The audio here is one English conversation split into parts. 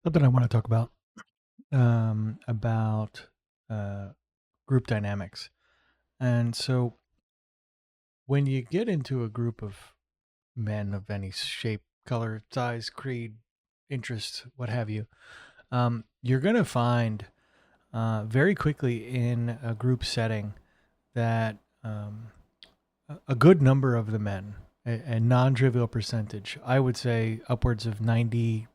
Something I want to talk about uh, group dynamics. And so when you get into a group of men of any shape, color, size, creed, interest, what have you, you're going to find very quickly in a group setting that a good number of the men, a non-trivial percentage, I would say upwards of 90,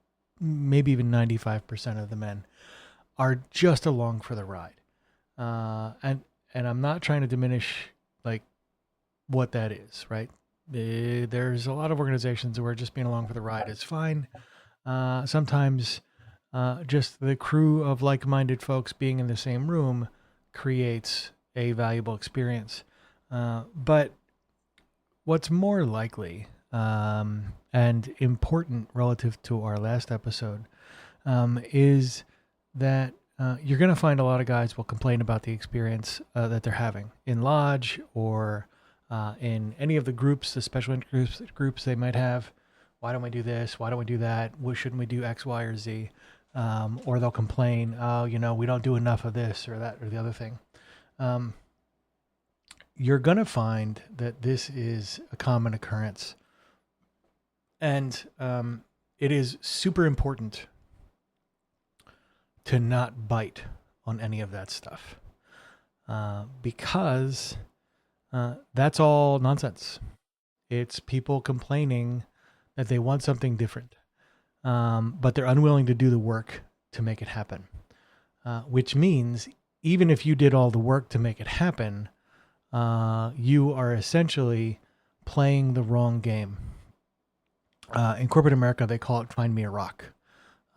maybe even 95% of the men are just along for the ride. Uh, and and I'm not trying to diminish like what that is, right? There's a lot of organizations where just being along for the ride is fine. Sometimes just the crew of like-minded folks being in the same room creates a valuable experience. But what's more likely and important relative to our last episode is that you're going to find a lot of guys will complain about the experience that they're having in lodge or in any of the groups, the special interest groups they might have. Why don't we do this? Why don't we do that? What shouldn't we do X, Y, or Z? Or they'll complain, oh, we don't do enough of this or that or the other thing. Um, you're going to find that this is a common occurrence. And it is super important to not bite on any of that stuff because that's all nonsense. It's people complaining that they want something different, but they're unwilling to do the work to make it happen, which means even if you did all the work to make it happen, you are essentially playing the wrong game. In corporate America, they call it "Find Me a Rock."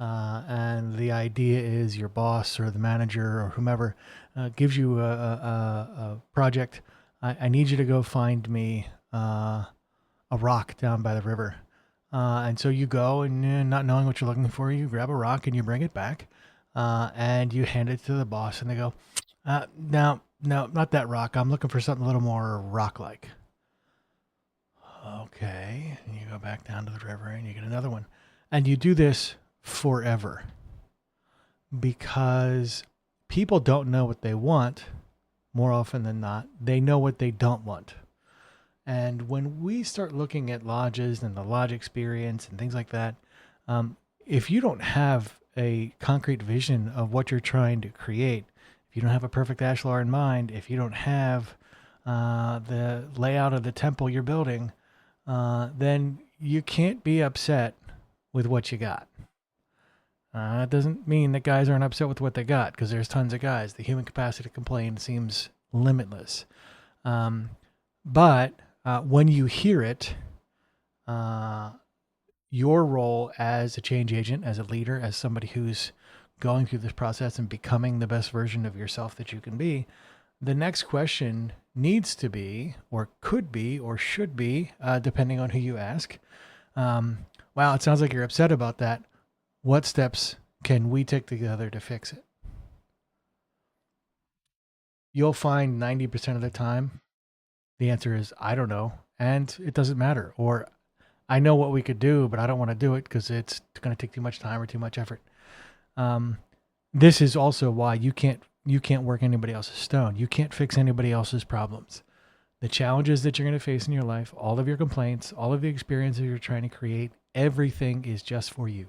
And the idea is your boss or the manager or whomever gives you a project. I need you to go find me a rock down by the river. And so you go and not knowing what you're looking for, you grab a rock and you bring it back and you hand it to the boss and they go, no, not that rock. I'm looking for something a little more rock-like. Okay. And you go back down to the river and you get another one. And you do this forever because people don't know what they want more often than not. They know what they don't want. And when we start looking at lodges and the lodge experience and things like that, if you don't have a concrete vision of what you're trying to create, if you don't have a perfect ashlar in mind, if you don't have the layout of the temple you're building, then you can't be upset with what you got. It doesn't mean that guys aren't upset with what they got, because there's tons of guys. The human capacity to complain seems limitless. But when you hear it, your role as a change agent, as a leader, as somebody who's going through this process and becoming the best version of yourself that you can be, the next question needs to be, or could be, or should be, depending on who you ask. Wow, it sounds like you're upset about that. What steps can we take together to fix it? You'll find 90% of the time the answer is, I don't know, and it doesn't matter. Or I know what we could do, but I don't want to do it because it's going to take too much time or too much effort. Um, this is also why you can't work anybody else's stone. You can't fix anybody else's problems. The challenges that you're going to face in your life, all of your complaints, all of the experiences you're trying to create, everything is just for you.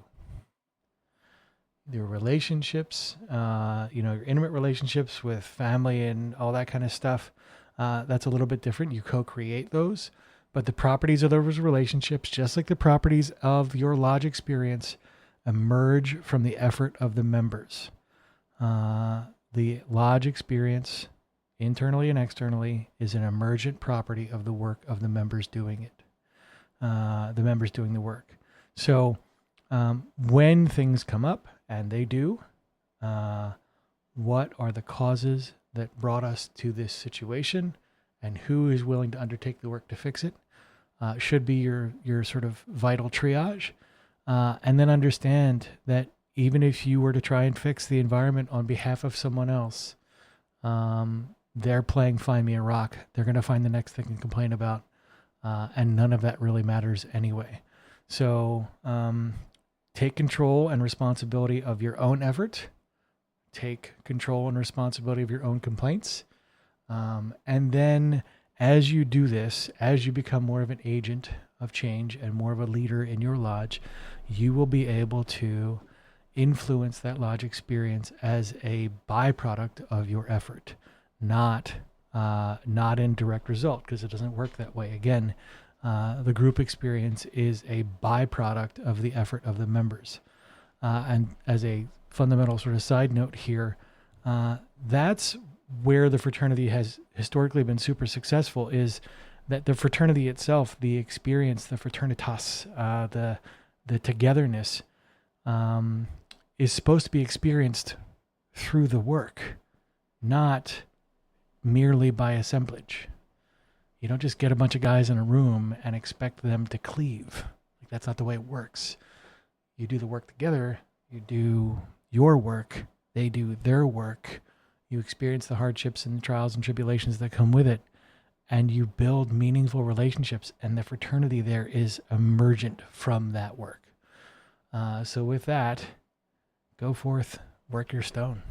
Your relationships, your intimate relationships with family and all that kind of stuff, that's a little bit different. You co-create those, but the properties of those relationships, just like the properties of your lodge experience, emerge from the effort of the members. The lodge experience, internally and externally, is an emergent property of the work of the members doing it. The members doing the work. So when things come up, and they do, what are the causes that brought us to this situation, and who is willing to undertake the work to fix it? Should be your sort of vital triage. And then understand that even if you were to try and fix the environment on behalf of someone else, they're playing Find Me a Rock. They're going to find the next thing to complain about. And none of that really matters anyway. So take control and responsibility of your own effort, take control and responsibility of your own complaints. And then as you do this, as you become more of an agent of change and more of a leader in your lodge, you will be able to influence that lodge experience as a byproduct of your effort, not in direct result, because it doesn't work that way. Again, the group experience is a byproduct of the effort of the members. And as a fundamental sort of side note here, that's where the fraternity has historically been super successful, is that the fraternity itself, the experience, the fraternitas, the togetherness, is supposed to be experienced through the work, not merely by assemblage. You don't just get a bunch of guys in a room and expect them to cleave. Like, that's not the way it works. You do the work together. You do your work. They do their work. You experience the hardships and the trials and tribulations that come with it. And you build meaningful relationships. And the fraternity there is emergent from that work. So with that, go forth, work your stone.